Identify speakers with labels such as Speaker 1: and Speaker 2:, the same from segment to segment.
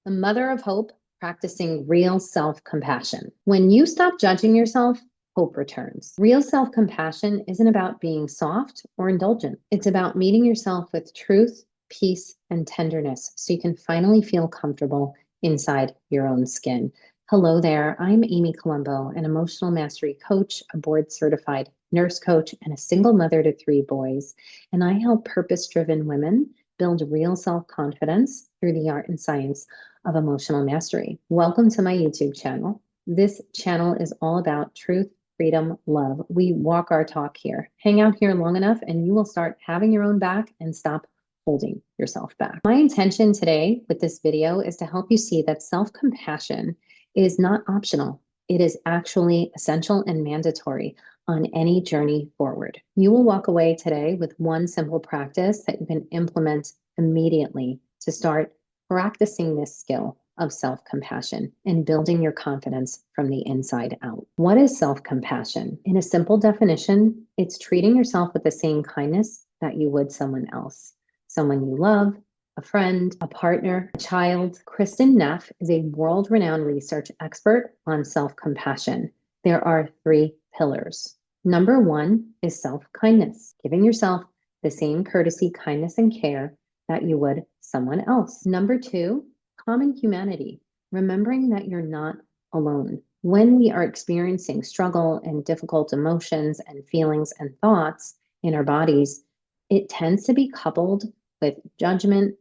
Speaker 1: the mother of hope, practicing real self-compassion. When you stop judging yourself, hope returns. Real self-compassion isn't about being soft or indulgent. It's about meeting yourself with truth, peace, and tenderness so you can finally feel comfortable inside your own skin. Hello there, I'm Amy Colombo, an emotional mastery coach, a board-certified nurse coach, and a single mother to 3 boys. And I help purpose-driven women build real self-confidence through the art and science of emotional mastery. Welcome to my YouTube channel. This channel is all about truth, freedom, love. We walk our talk here. Hang out here long enough and you will start having your own back and stop holding yourself back. My intention today with this video is to help you see that self-compassion is not optional. It is actually essential and mandatory on any journey forward. You will walk away today with one simple practice that you can implement immediately to start practicing this skill of self-compassion and building your confidence from the inside out. What is self-compassion? In a simple definition, it's treating yourself with the same kindness that you would someone else, someone you love, a friend, a partner, a child. Kristen Neff is a world-renowned research expert on self-compassion. There are 3 pillars. Number 1 is self-kindness, giving yourself the same courtesy, kindness, and care that you would someone else. Number 2, common humanity, remembering that you're not alone. When we are experiencing struggle and difficult emotions and feelings and thoughts in our bodies, it tends to be coupled with judgment,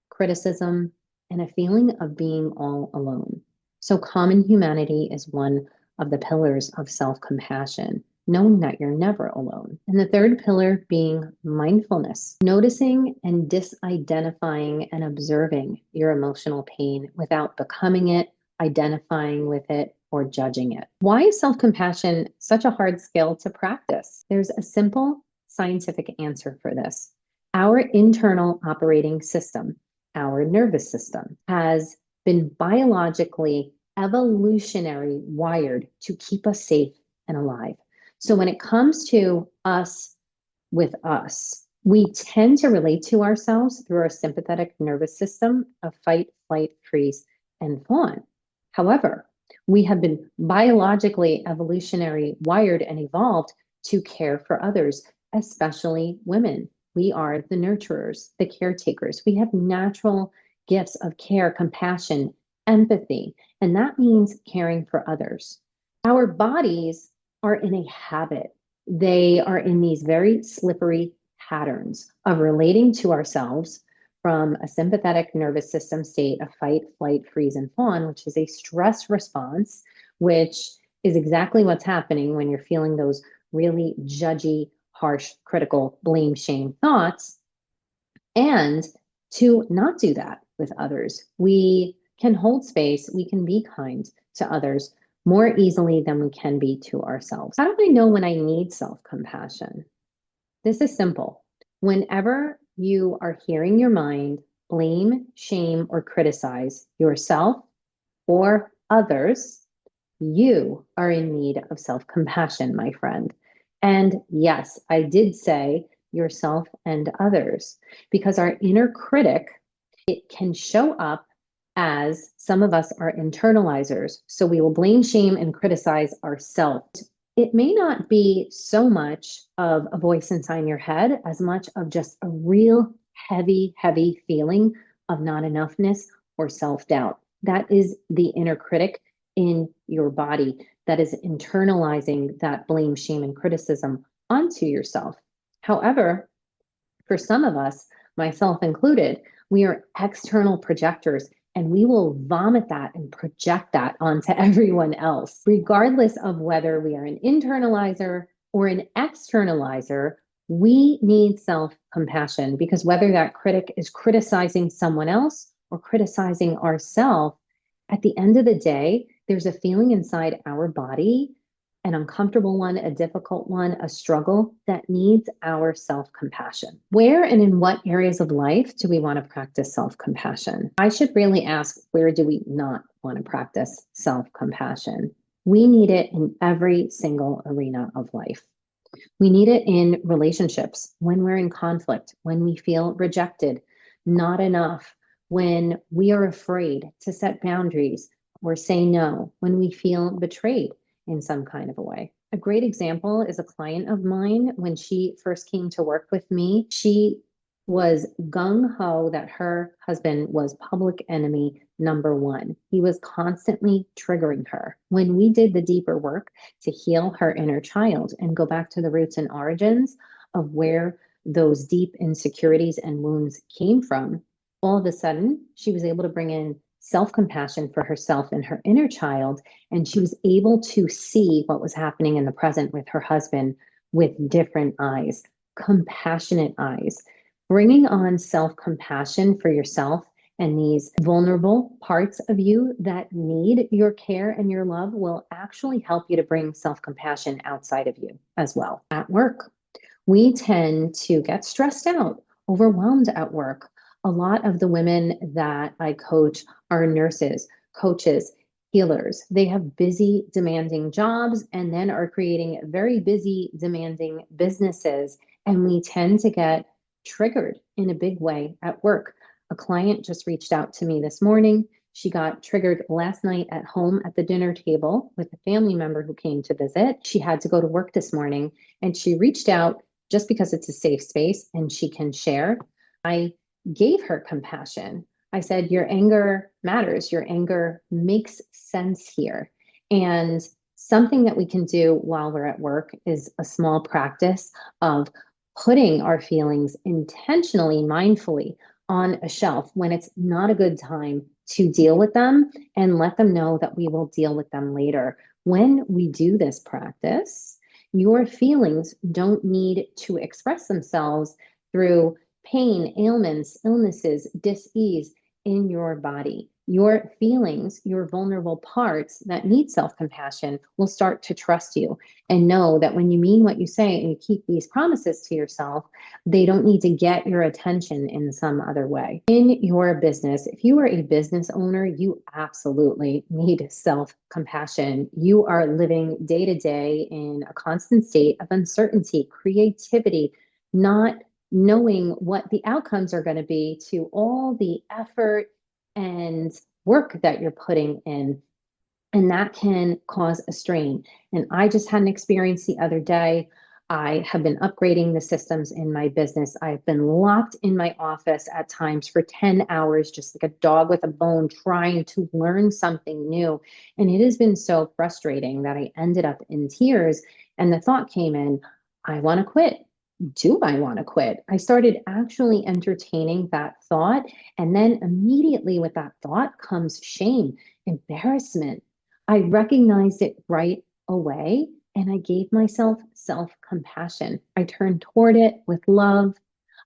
Speaker 1: criticism, and a feeling of being all alone. So common humanity is one of the pillars of self-compassion, knowing that you're never alone. And the 3rd pillar being mindfulness, noticing and disidentifying and observing your emotional pain without becoming it, identifying with it, or judging it. Why is self-compassion such a hard skill to practice? There's a simple scientific answer for this. Our internal operating system, our nervous system, has been biologically, evolutionary wired to keep us safe and alive. So when it comes to us with us, we tend to relate to ourselves through our sympathetic nervous system of fight, flight, freeze, and fawn. However, we have been biologically, evolutionary wired and evolved to care for others, especially women. We are the nurturers, the caretakers. We have natural gifts of care, compassion, empathy, and that means caring for others. Our bodies are in a habit. They are in these very slippery patterns of relating to ourselves from a sympathetic nervous system state of fight, flight, freeze, and fawn, which is a stress response, which is exactly what's happening when you're feeling those really judgy, harsh, critical, blame, shame thoughts, and to not do that with others. We can hold space, we can be kind to others more easily than we can be to ourselves. How do I know when I need self-compassion? This is simple. Whenever you are hearing your mind blame, shame, or criticize yourself or others, you are in need of self-compassion, my friend. And yes, I did say yourself and others, because our inner critic, it can show up as some of us are internalizers. So we will blame, shame, and criticize ourselves. It may not be so much of a voice inside your head as much of just a real heavy, heavy feeling of not enoughness or self-doubt. That is the inner critic in your body that is internalizing that blame, shame, and criticism onto yourself. However, for some of us, myself included, we are external projectors and we will vomit that and project that onto everyone else, regardless of whether we are an internalizer or an externalizer. We need self-compassion, because whether that critic is criticizing someone else or criticizing ourselves, at the end of the day, there's a feeling inside our body, an uncomfortable one, a difficult one, a struggle that needs our self-compassion. Where and in what areas of life do we want to practice self-compassion? I should really ask, where do we not want to practice self-compassion? We need it in every single arena of life. We need it in relationships, when we're in conflict, when we feel rejected, not enough, when we are afraid to set boundaries or say no, when we feel betrayed in some kind of a way. A great example is a client of mine. When she first came to work with me, she was gung ho that her husband was public enemy number one. He was constantly triggering her. When we did the deeper work to heal her inner child and go back to the roots and origins of where those deep insecurities and wounds came from, all of a sudden she was able to bring in self compassion for herself and her inner child. And she was able to see what was happening in the present with her husband with different eyes, compassionate eyes. Bringing on self compassion for yourself and these vulnerable parts of you that need your care and your love will actually help you to bring self compassion outside of you as well. At work, we tend to get stressed out, overwhelmed at work. A lot of the women that I coach are nurses, coaches, healers. They have busy, demanding jobs and then are creating very busy, demanding businesses. And we tend to get triggered in a big way at work. A client just reached out to me this morning. She got triggered last night at home at the dinner table with a family member who came to visit. She had to go to work this morning and she reached out just because it's a safe space and she can share. I gave her compassion. I said, your anger matters. Your anger makes sense here. And something that we can do while we're at work is a small practice of putting our feelings intentionally, mindfully on a shelf when it's not a good time to deal with them and let them know that we will deal with them later. When we do this practice, your feelings don't need to express themselves through pain, ailments, illnesses, dis-ease in your body. Your feelings, your vulnerable parts that need self-compassion will start to trust you and know that when you mean what you say and you keep these promises to yourself, they don't need to get your attention in some other way. In your business, if you are a business owner, you absolutely need self-compassion. You are living day to day in a constant state of uncertainty, creativity, not knowing what the outcomes are going to be to all the effort and work that you're putting in. And that can cause a strain. And I just had an experience the other day. I have been upgrading the systems in my business. I've been locked in my office at times for 10 hours, just like a dog with a bone, trying to learn something new. And it has been so frustrating that I ended up in tears. And the thought came in, I want to quit. Do I want to quit? I started actually entertaining that thought. And then immediately with that thought comes shame, embarrassment. I recognized it right away and I gave myself self compassion. I turned toward it with love.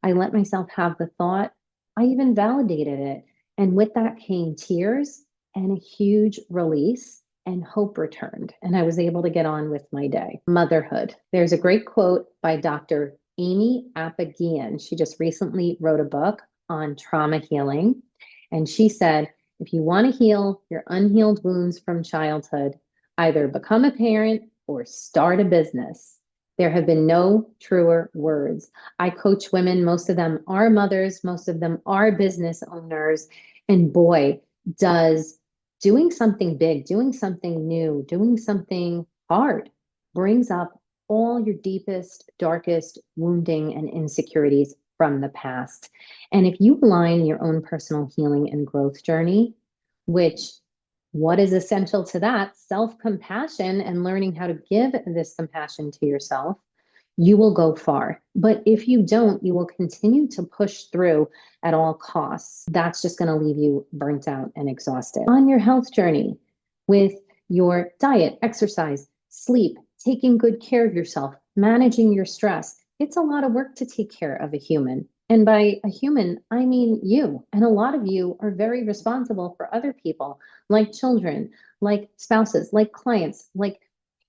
Speaker 1: I let myself have the thought. I even validated it. And with that came tears and a huge release, and hope returned. And I was able to get on with my day. Motherhood. There's a great quote by Dr. Amy Appigian. She just recently wrote a book on trauma healing. And she said, if you want to heal your unhealed wounds from childhood, either become a parent or start a business. There have been no truer words. I coach women. Most of them are mothers. Most of them are business owners. And boy, does doing something big, doing something new, doing something hard brings up all your deepest, darkest wounding and insecurities from the past. And if you align your own personal healing and growth journey, which what is essential to that? Self-compassion and learning how to give this compassion to yourself, you will go far. But if you don't, you will continue to push through at all costs. That's just going to leave you burnt out and exhausted. On your health journey with your diet, exercise, sleep, taking good care of yourself, managing your stress, it's a lot of work to take care of a human. And by a human, I mean you. And a lot of you are very responsible for other people, like children, like spouses, like clients, like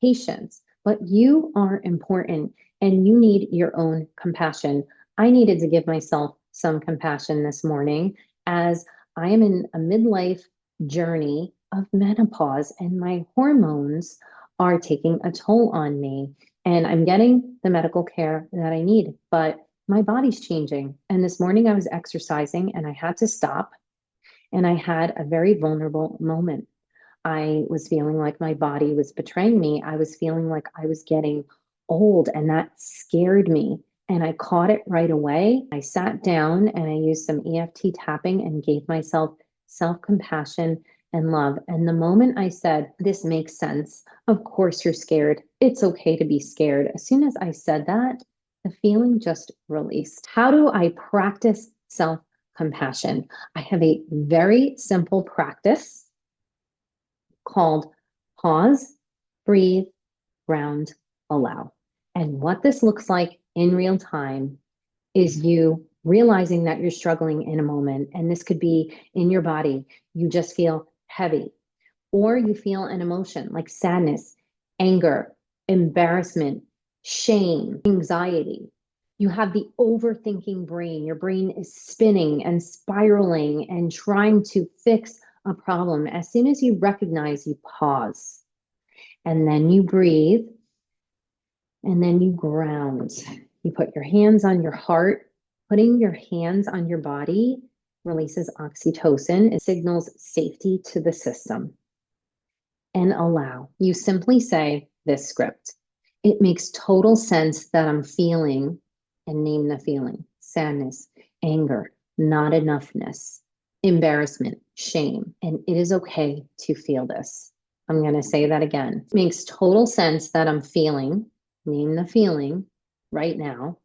Speaker 1: patients. But you are important and you need your own compassion. I needed to give myself some compassion this morning as I am in a midlife journey of menopause and my hormones are taking a toll on me. And I'm getting the medical care that I need, but my body's changing. And this morning I was exercising and I had to stop and I had a very vulnerable moment. I was feeling like my body was betraying me. I was feeling like I was getting old, and that scared me. And I caught it right away. I sat down and I used some EFT tapping and gave myself self compassion and love. And the moment I said, "This makes sense. Of course you're scared. It's okay to be scared." As soon as I said that, the feeling just released. How do I practice self compassion? I have a very simple practice called pause, breathe, ground, allow. And what this looks like in real time is you realizing that you're struggling in a moment. And this could be in your body. You just feel heavy, or you feel an emotion like sadness, anger, embarrassment, shame, anxiety. You have the overthinking brain. Your brain is spinning and spiraling and trying to fix a problem. As soon as you recognize, you pause and then you breathe and then you ground. You put your hands on your heart. Putting your hands on your body releases oxytocin. It signals safety to the system. And allow. You simply say this script. It makes total sense that I'm feeling, and name the feeling: sadness, anger, not enoughness, embarrassment, shame. And it is okay to feel this. I'm going to say that again. It makes total sense that I'm feeling, name the feeling right now.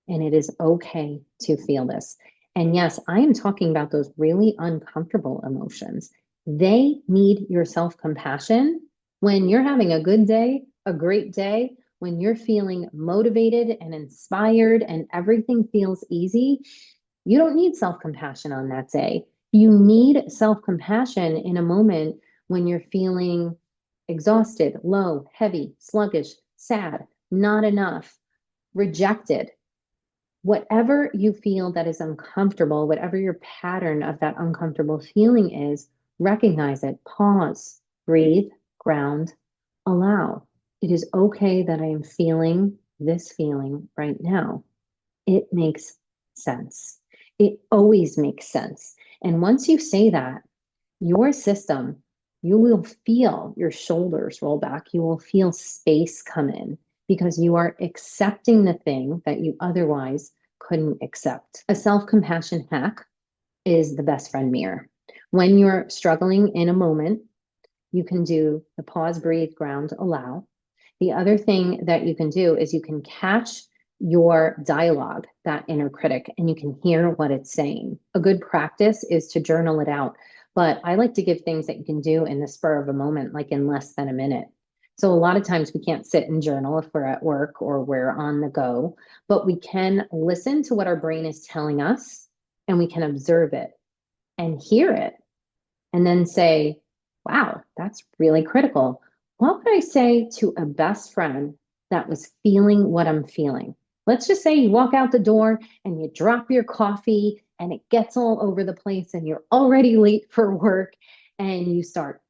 Speaker 1: And it is okay to feel this. And yes, I am talking about those really uncomfortable emotions. They need your self compassion when you're having a good day, a great day, when you're feeling motivated and inspired and everything feels easy. You don't need self compassion on that day. You need self compassion in a moment when you're feeling exhausted, low, heavy, sluggish, sad, not enough, rejected. Whatever you feel that is uncomfortable, whatever your pattern of that uncomfortable feeling is, recognize it, pause, breathe, ground, allow. It is okay that I am feeling this feeling right now. It makes sense. It always makes sense. And once you say that, your system, you will feel your shoulders roll back. You will feel space come in because you are accepting the thing that you otherwise couldn't accept. A self compassion hack is the best friend mirror. When you're struggling in a moment, you can do the pause, breathe, ground, allow. The other thing that you can do is you can catch your dialogue, that inner critic, and you can hear what it's saying. A good practice is to journal it out. But I like to give things that you can do in the spur of a moment, like in less than a minute. So a lot of times we can't sit and journal if we're at work or we're on the go, but we can listen to what our brain is telling us and we can observe it and hear it and then say, wow, that's really critical. What would I say to a best friend that was feeling what I'm feeling? Let's just say you walk out the door and you drop your coffee and it gets all over the place and you're already late for work and you start,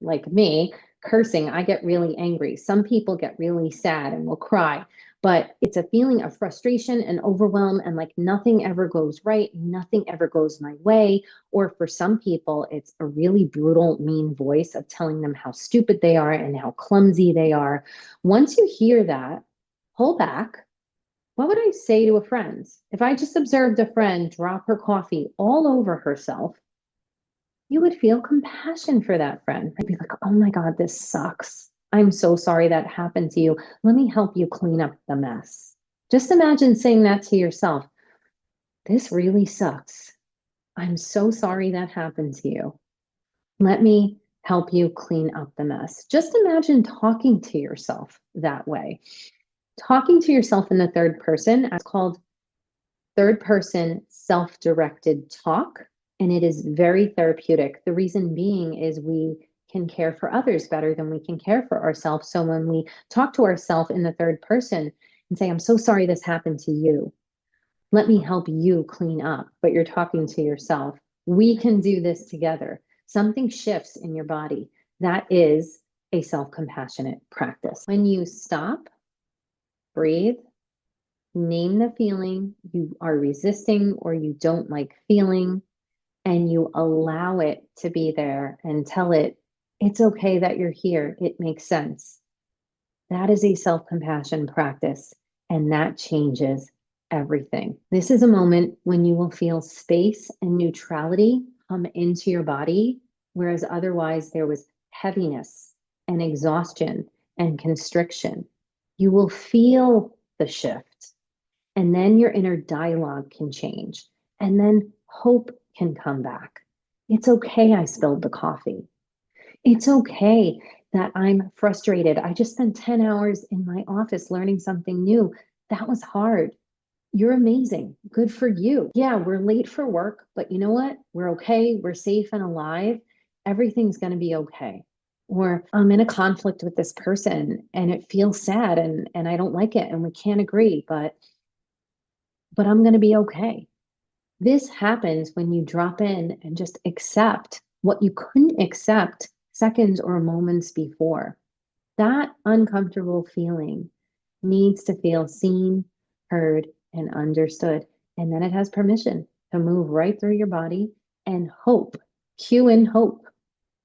Speaker 1: like me, cursing. I get really angry. Some people get really sad and will cry, but it's a feeling of frustration and overwhelm and like nothing ever goes right, nothing ever goes my way. Or for some people, it's a really brutal, mean voice of telling them how stupid they are and how clumsy they are. Once you hear that, pull back. What would I say to a friend? If I just observed a friend drop her coffee all over herself, you would feel compassion for that friend. I'd be like, oh my God, this sucks. I'm so sorry that happened to you. Let me help you clean up the mess. Just imagine saying that to yourself. This really sucks. I'm so sorry that happened to you. Let me help you clean up the mess. Just imagine talking to yourself that way. Talking to yourself in the third person is called third person self directed talk, and it is very therapeutic. The reason being is we can care for others better than we can care for ourselves. So when we talk to ourselves in the third person and say, I'm so sorry this happened to you, let me help you clean up, but you're talking to yourself. We can do this together. Something shifts in your body. That is a self compassionate practice. When you stop, breathe, name the feeling you are resisting or you don't like feeling, and you allow it to be there and tell it, it's okay that you're here. It makes sense. That is a self compassion practice, and that changes everything. This is a moment when you will feel space and neutrality come into your body, whereas otherwise there was heaviness and exhaustion and constriction. You will feel the shift, and then your inner dialogue can change, and then hope can come back. It's okay, I spilled the coffee. It's okay that I'm frustrated. I just spent 10 hours in my office learning something new. That was hard. You're amazing. Good for you. Yeah, we're late for work, but you know what? We're okay. We're safe and alive. Everything's going to be okay. Or I'm in a conflict with this person and it feels sad and I don't like it and we can't agree, but I'm going to be okay. This happens when you drop in and just accept what you couldn't accept seconds or moments before. That uncomfortable feeling needs to feel seen, heard, and understood. And then it has permission to move right through your body, and hope, cue in hope,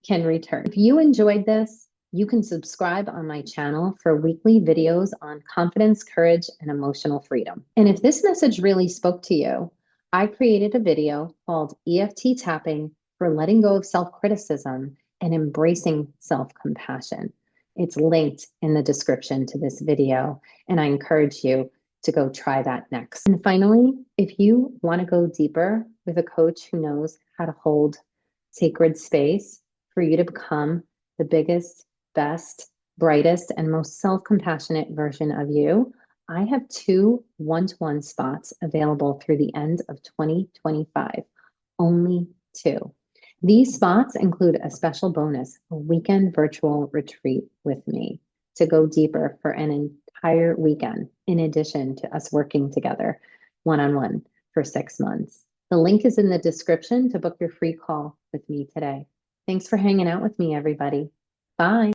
Speaker 1: can return. If you enjoyed this, you can subscribe on my channel for weekly videos on confidence, courage, and emotional freedom. And if this message really spoke to you, I created a video called EFT Tapping for letting go of self-criticism and embracing self-compassion. It's linked in the description to this video, and I encourage you to go try that next. And finally, if you want to go deeper with a coach who knows how to hold sacred space for you to become the biggest, best, brightest, and most self-compassionate version of you, I have 2 one-to-one spots available through the end of 2025. Only 2. These spots include a special bonus, a weekend virtual retreat with me to go deeper for an entire weekend, in addition to us working together one-on-one for 6 months. The link is in the description to book your free call with me today. Thanks for hanging out with me, everybody. Bye.